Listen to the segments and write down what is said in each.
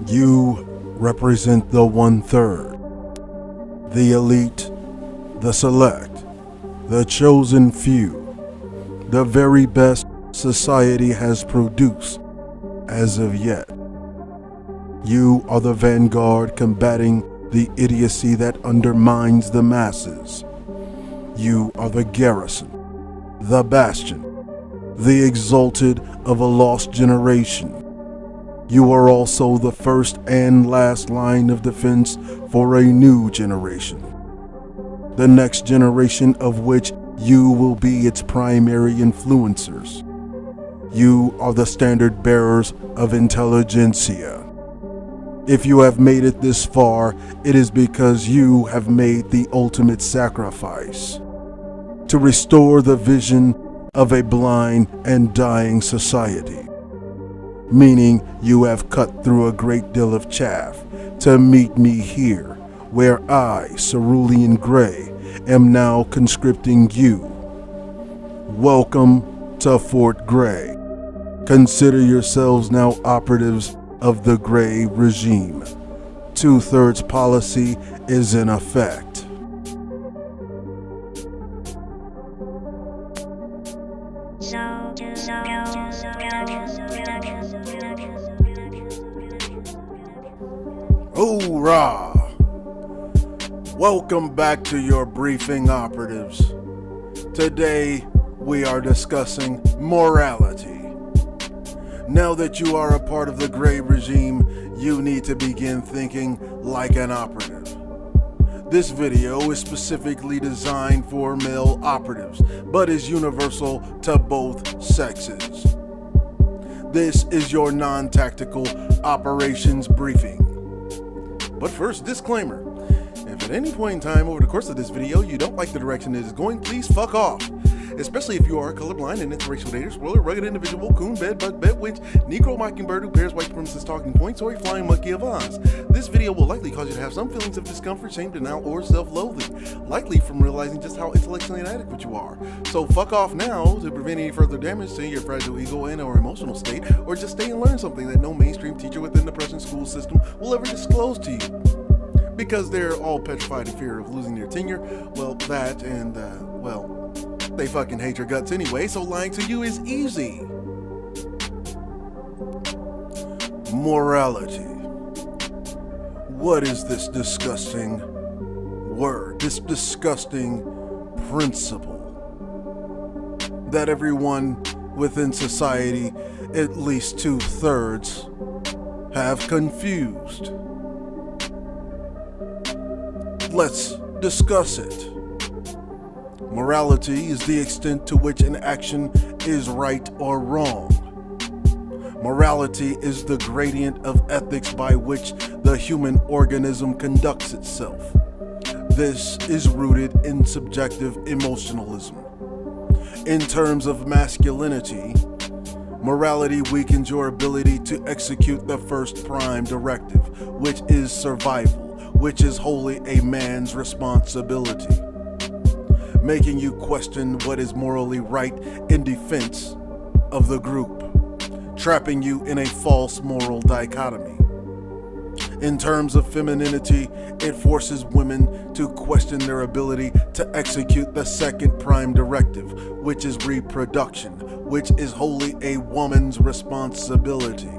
You represent the 1/3, the elite, the select, the chosen few, the very best society has produced as of yet. You are the vanguard combating the idiocy that undermines the masses. You are the garrison, the bastion, the exalted of a lost generation. You are also the first and last line of defense for a new generation. The next generation of which you will be its primary influencers. You are the standard bearers of intelligentsia. If you have made it this far, it is because you have made the ultimate sacrifice to restore the vision of a blind and dying society. Meaning you have cut through a great deal of chaff to meet me here, where I, Cerulean Grey, am now conscripting you. Welcome to Fort Grey. Consider yourselves now operatives of the Grey regime. 2/3 policy is in effect. Hoorah! Welcome back to your briefing, operatives. Today we are discussing morality. Now that you are a part of the Grey regime, you need to begin thinking like an operative. This video is specifically designed for male operatives, but is universal to both sexes. This is your non-tactical operations briefing. But first, disclaimer. If at any point in time over the course of this video you don't like the direction it is going, please fuck off. Especially if you are colorblind and interracial dater, spoiler, rugged individual, coon, bed, bug, bed, witch, negro, mockingbird who bears white supremacist talking points, or a flying monkey of Oz. This video will likely cause you to have some feelings of discomfort, shame, denial, or self-loathing, likely from realizing just how intellectually inadequate you are. So fuck off now to prevent any further damage to your fragile ego and or emotional state, or just stay and learn something that no mainstream teacher within the present school system will ever disclose to you. Because they're all petrified in fear of losing their tenure. Well, that and, they fucking hate your guts anyway, so lying to you is easy. Morality. What is this disgusting word, this disgusting principle that everyone within society, at least 2/3, have confused? Let's discuss it. Morality is the extent to which an action is right or wrong. Morality is the gradient of ethics by which the human organism conducts itself. This is rooted in subjective emotionalism. In terms of masculinity, morality weakens your ability to execute the first prime directive, which is survival, which is wholly a man's responsibility, making you question what is morally right in defense of the group, trapping you in a false moral dichotomy. In terms of femininity, it forces women to question their ability to execute the second prime directive, which is reproduction, which is wholly a woman's responsibility,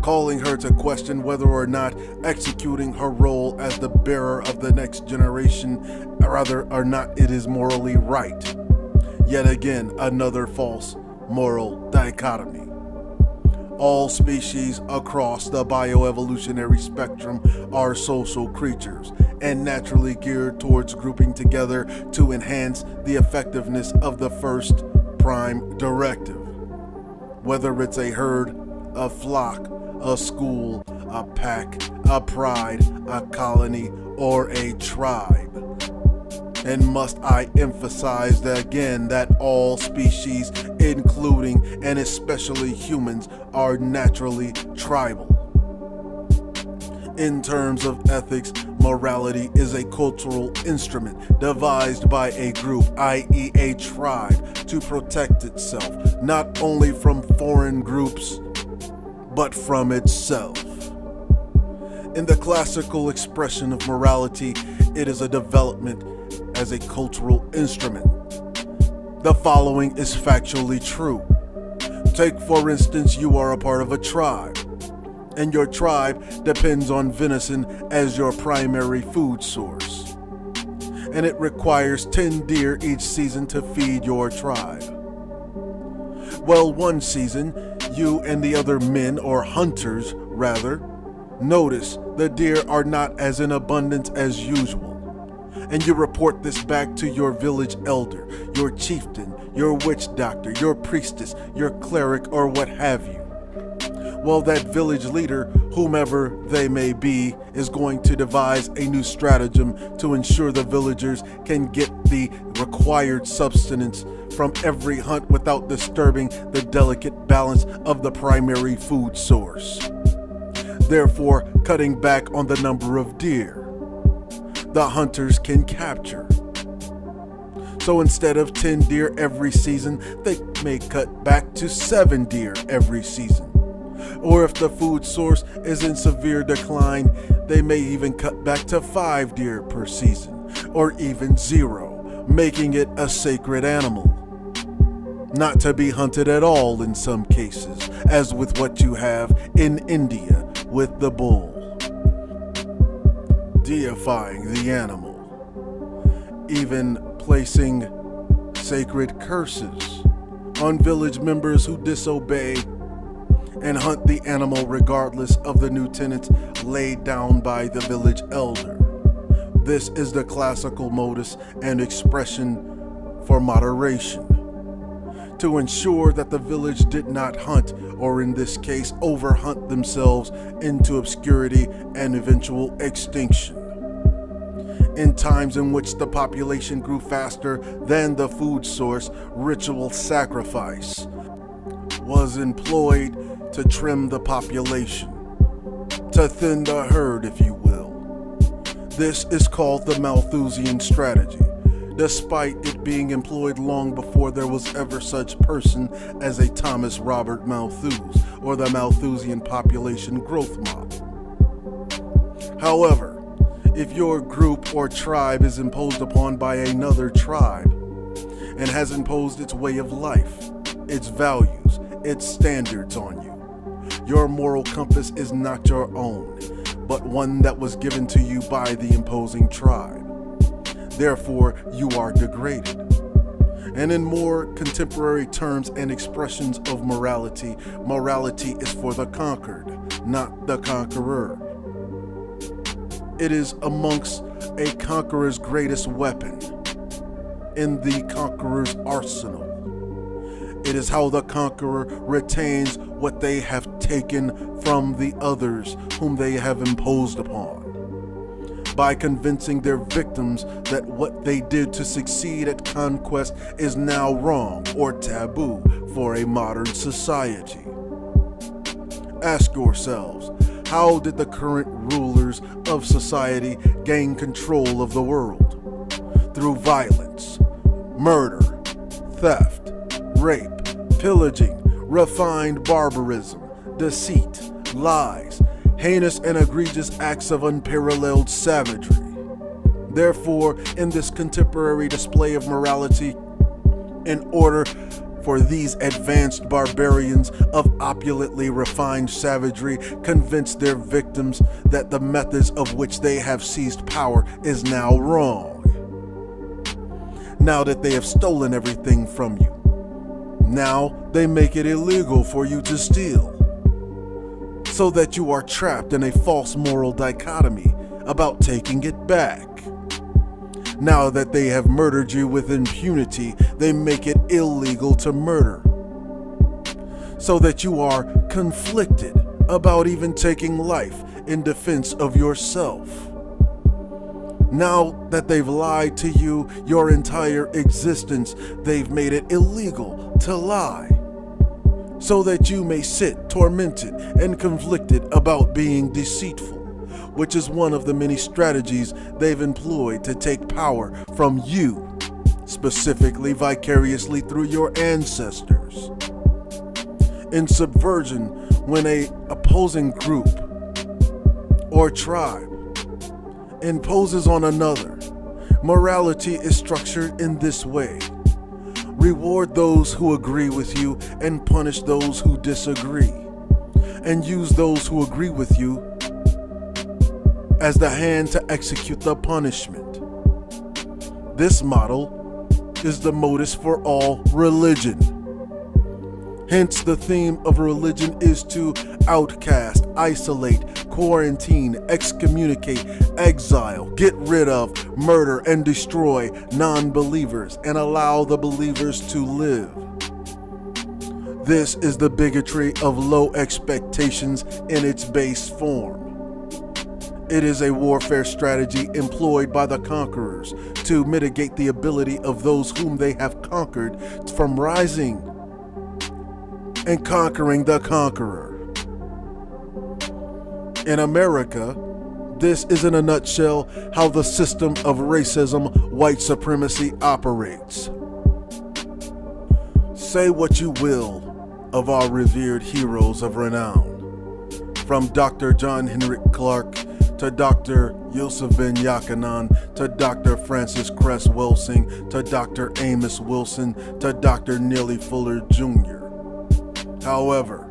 calling her to question whether or not executing her role as the bearer of the next generation, whether or not it is morally right. Yet again, another false moral dichotomy. All species across the bioevolutionary spectrum are social creatures and naturally geared towards grouping together to enhance the effectiveness of the first prime directive. Whether it's a herd, a flock, a school, a pack, a pride, a colony, or a tribe. And must I emphasize that again that all species, including and especially humans, are naturally tribal. In terms of ethics, morality is a cultural instrument devised by a group, i.e. a tribe, to protect itself, not only from foreign groups, but from itself. In the classical expression of morality, it is a development as a cultural instrument. The following is factually true. Take, for instance, you are a part of a tribe, and your tribe depends on venison as your primary food source, and it requires 10 deer each season to feed your tribe. Well, one season, you and the other men, or hunters rather, notice the deer are not as in abundance as usual, and you report this back to your village elder, your chieftain, your witch doctor, your priestess, your cleric, or what have you. Well, that village leader, whomever they may be, is going to devise a new stratagem to ensure the villagers can get the required sustenance from every hunt without disturbing the delicate balance of the primary food source, therefore cutting back on the number of deer the hunters can capture. So instead of 10 deer every season, they may cut back to 7 deer every season. Or if the food source is in severe decline, they may even cut back to 5 deer per season, or even 0, making it a sacred animal, not to be hunted at all in some cases, as with what you have in India with the bull. Deifying the animal, even placing sacred curses on village members who disobey and hunt the animal regardless of the new tenets laid down by the village elder. This is the classical modus and expression for moderation, to ensure that the village did not hunt, or in this case overhunt themselves into obscurity and eventual extinction. In times in which the population grew faster than the food source, ritual sacrifice was employed to trim the population, to thin the herd, if you will. This is called the Malthusian strategy, despite it being employed long before there was ever such person as a Thomas Robert Malthus or the Malthusian population growth model. However, if your group or tribe is imposed upon by another tribe and has imposed its way of life, its values, its standards on you, your moral compass is not your own, but one that was given to you by the imposing tribe. Therefore, you are degraded. And in more contemporary terms and expressions of morality, morality is for the conquered, not the conqueror. It is amongst a conqueror's greatest weapon in the conqueror's arsenal. It is how the conqueror retains what they have taken from the others whom they have imposed upon, by convincing their victims that what they did to succeed at conquest is now wrong or taboo for a modern society. Ask yourselves, how did the current rulers of society gain control of the world? Through violence, murder, theft, rape, pillaging, refined barbarism, deceit, lies, heinous and egregious acts of unparalleled savagery. Therefore, in this contemporary display of morality, in order for these advanced barbarians of opulently refined savagery convince their victims that the methods of which they have seized power is now wrong. Now that they have stolen everything from you, now they make it illegal for you to steal, so that you are trapped in a false moral dichotomy about taking it back. Now that they have murdered you with impunity, they make it illegal to murder, so that you are conflicted about even taking life in defense of yourself. Now that they've lied to you your entire existence, they've made it illegal to lie, so that you may sit tormented and conflicted about being deceitful, which is one of the many strategies they've employed to take power from you, specifically vicariously through your ancestors. In subversion, when an opposing group or tribe imposes on another. Morality is structured in this way: reward those who agree with you and punish those who disagree, and use those who agree with you as the hand to execute the punishment. This model is the modus for all religion. Hence, the theme of religion is to outcast, isolate, quarantine, excommunicate, exile, get rid of, murder, and destroy non-believers and allow the believers to live. This is the bigotry of low expectations in its base form. It is a warfare strategy employed by the conquerors to mitigate the ability of those whom they have conquered from rising and conquering the conqueror. In America, this is in a nutshell how the system of racism, white supremacy operates. Say what you will of our revered heroes of renown, from Dr. John Henrik Clarke to Dr. Yusuf bin Yakanan to Dr. Francis Cress Welsing to Dr. Amos Wilson to Dr. Neely Fuller Jr. However,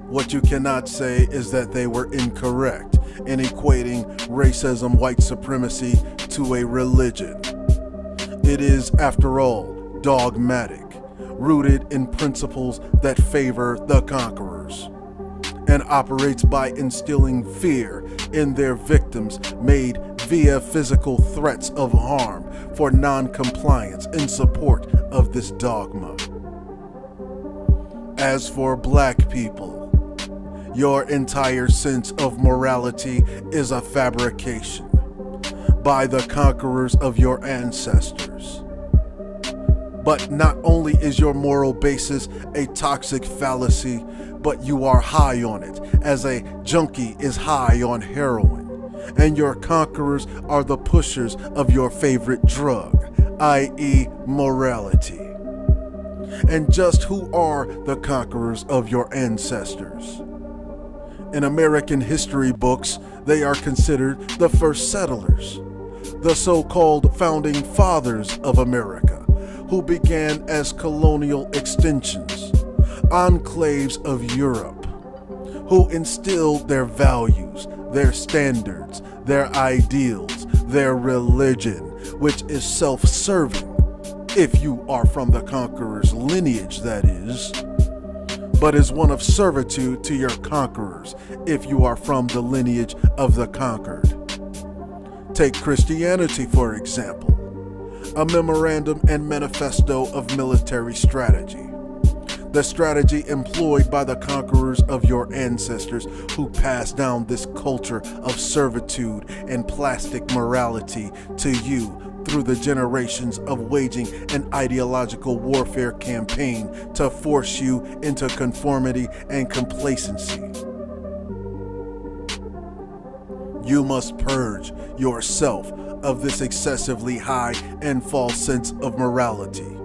what you cannot say is that they were incorrect in equating racism, white supremacy to a religion. It is, after all, dogmatic, rooted in principles that favor the conquerors, and operates by instilling fear in their victims made via physical threats of harm for non-compliance in support of this dogma. As for black people, your entire sense of morality is a fabrication by the conquerors of your ancestors. But not only is your moral basis a toxic fallacy, but you are high on it, as a junkie is high on heroin. And your conquerors are the pushers of your favorite drug, i.e., morality. And just who are the conquerors of your ancestors? In American history books, they are considered the first settlers, the so-called founding fathers of America, who began as colonial extensions, enclaves of Europe, who instilled their values, their standards, their ideals, their religion, which is self-serving, if you are from the conqueror's lineage, that is, but is one of servitude to your conquerors, if you are from the lineage of the conquered. Take Christianity, for example, a memorandum and manifesto of military strategy. The strategy employed by the conquerors of your ancestors who passed down this culture of servitude and plastic morality to you through the generations of waging an ideological warfare campaign to force you into conformity and complacency. You must purge yourself of this excessively high and false sense of morality,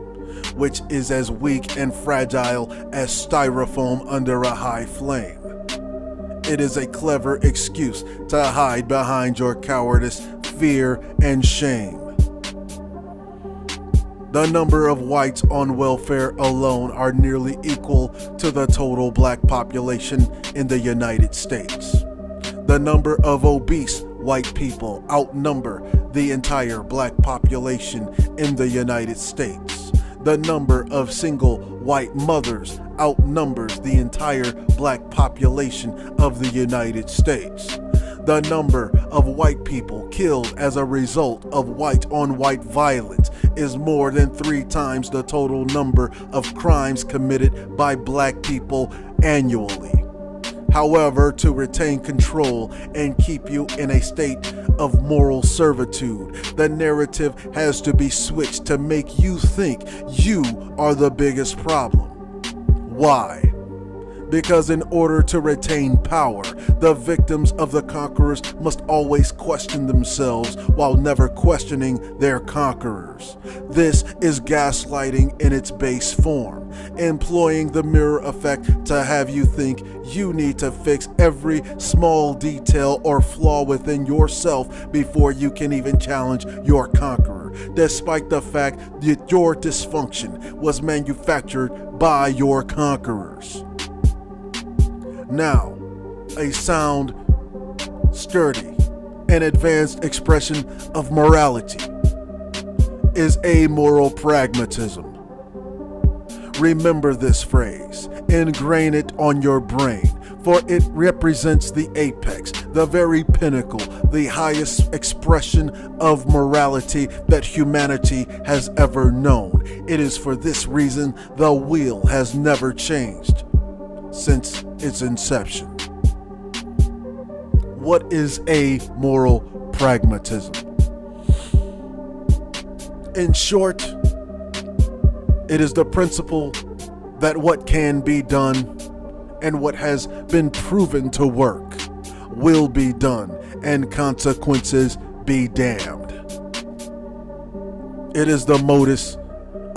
which is as weak and fragile as styrofoam under a high flame. It is a clever excuse to hide behind your cowardice, fear, and shame. The number of whites on welfare alone are nearly equal to the total black population in the United States. The number of obese white people outnumber the entire black population in the United States. The number of single white mothers outnumbers the entire black population of the United States. The number of white people killed as a result of white-on-white violence is more than 3 times the total number of crimes committed by black people annually. However, to retain control and keep you in a state of moral servitude, the narrative has to be switched to make you think you are the biggest problem. Why? Because in order to retain power, the victims of the conquerors must always question themselves while never questioning their conquerors. This is gaslighting in its base form, employing the mirror effect to have you think you need to fix every small detail or flaw within yourself before you can even challenge your conqueror, despite the fact that your dysfunction was manufactured by your conquerors. Now, a sound, sturdy, and advanced expression of morality is amoral pragmatism. Remember this phrase, ingrain it on your brain, for it represents the apex, the very pinnacle, the highest expression of morality that humanity has ever known. It is for this reason the wheel has never changed since its inception. What is amoral pragmatism? In short, it is the principle that what can be done and what has been proven to work will be done, and consequences be damned. It is the modus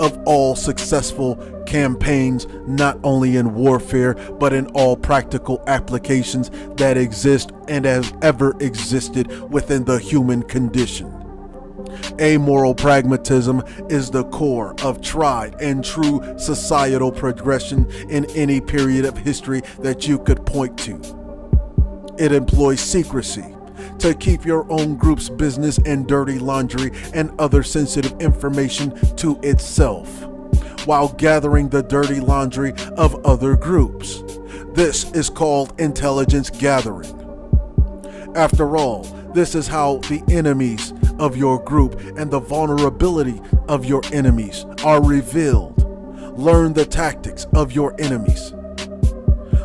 of all successful campaigns, not only in warfare, but in all practical applications that exist and have ever existed within the human condition. Amoral pragmatism is the core of tried and true societal progression in any period of history that you could point to. It employs secrecy to keep your own group's business and dirty laundry and other sensitive information to itself, while gathering the dirty laundry of other groups. This is called intelligence gathering. After all, this is how the enemies of your group and the vulnerability of your enemies are revealed. Learn the tactics of your enemies.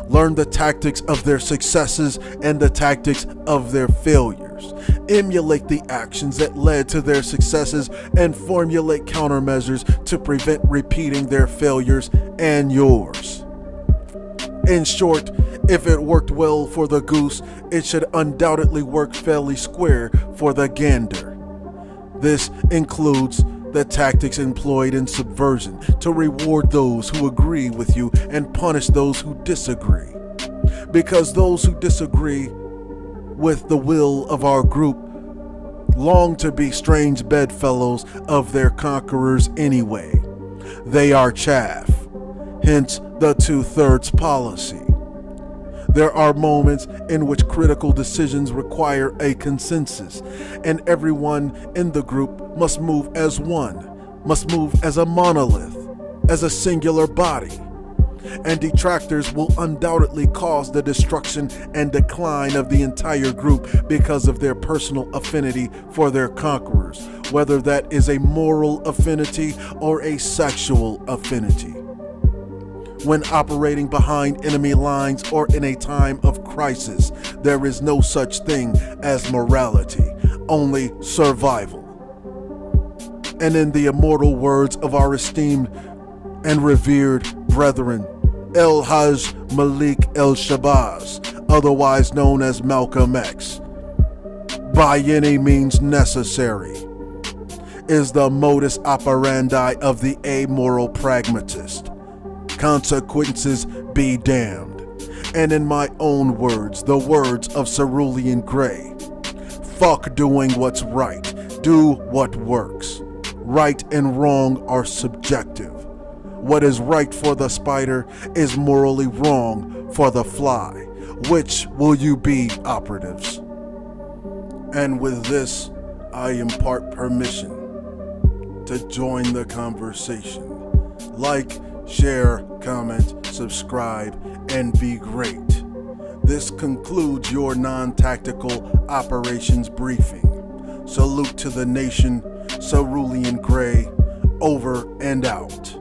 Learn the tactics of their successes and the tactics of their failures. Emulate the actions that led to their successes and formulate countermeasures to prevent repeating their failures and yours. In short, if it worked well for the goose, it should undoubtedly work fairly square for the gander. This includes the tactics employed in subversion to reward those who agree with you and punish those who disagree. Because those who disagree with the will of our group long to be strange bedfellows of their conquerors anyway. They are chaff, hence the 2/3 policy. There are moments in which critical decisions require a consensus, and everyone in the group must move as one, must move as a monolith, as a singular body. And detractors will undoubtedly cause the destruction and decline of the entire group because of their personal affinity for their conquerors, whether that is a moral affinity or a sexual affinity. When operating behind enemy lines or in a time of crisis, there is no such thing as morality, only survival. And in the immortal words of our esteemed and revered brethren, El Hajj Malik El Shabazz, otherwise known as Malcolm X, by any means necessary, is the modus operandi of the amoral pragmatist. Consequences be damned. And in my own words, the words of Cerulean Gray, fuck doing what's right, do what works. Right and wrong are subjective. What is right for the spider is morally wrong for the fly. Which will you be, operatives? And with this, I impart permission to join the conversation. Like, share, comment, subscribe, and be great. This concludes your non-tactical operations briefing. Salute to the nation, Cerulean Gray, over and out.